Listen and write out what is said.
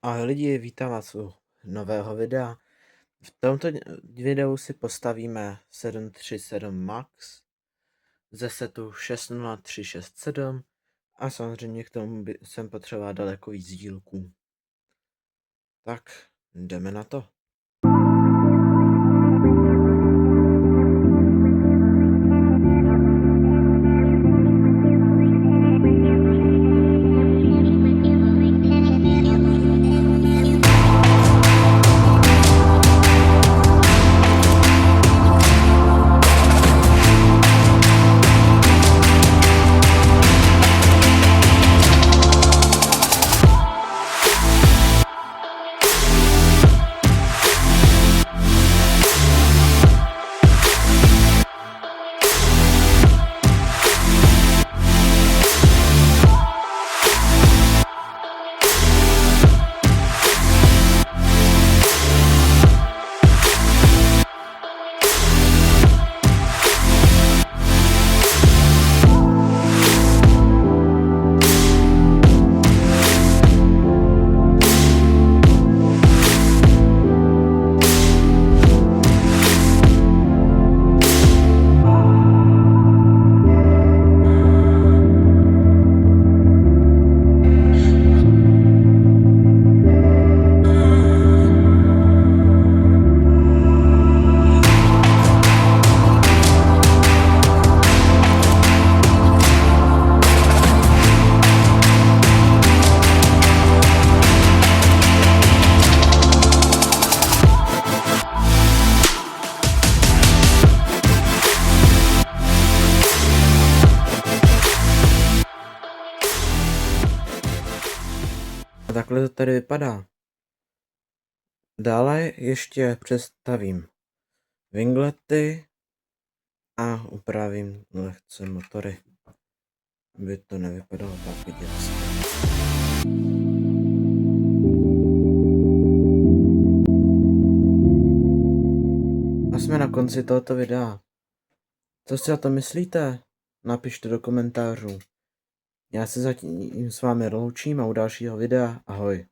Ahoj lidi, vítám vás u nového videa. V tomto videu si postavíme 737 MAX ze setu 60367 a samozřejmě k tomu jsem potřeboval daleko víc dílků. Tak, jdeme na to. A takhle to tady vypadá. Dále ještě představím winglety a upravím lehce motory, aby to nevypadalo tak dětsky. A jsme na konci tohoto videa. Co si o to myslíte? Napište do komentářů. Já se zatím s vámi loučím a u dalšího videa ahoj.